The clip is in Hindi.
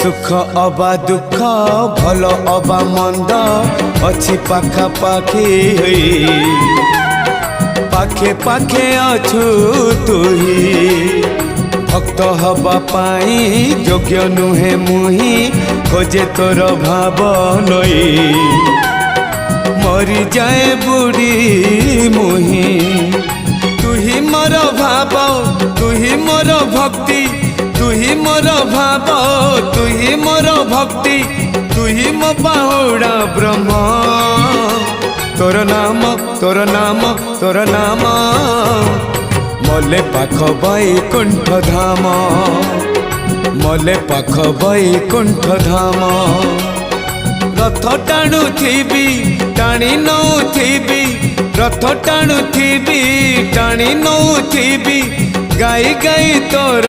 सुख अबा दुख भल अबा मंद अच्छी पाखापाखी पाखे पाखे अछु तुही भक्त हवा पाई योग्य नुहे मुही खोजे तोर भाव लई मरी जाए बुढ़ी मुही तुही मोर भाव तुही मोर भक्ति तुही मोर भाव तुही मोर भक्ति तुही मो बाहुड़ा ब्रह्म तोर नाम तोर नाम तोर नाम मले पाख बैकुंठ धाम मले पाख बैकुंठ धाम रथ टाणु थी टाणी नौ थी रथ टाणु थी टाणी नौ थी गाई गाई तोर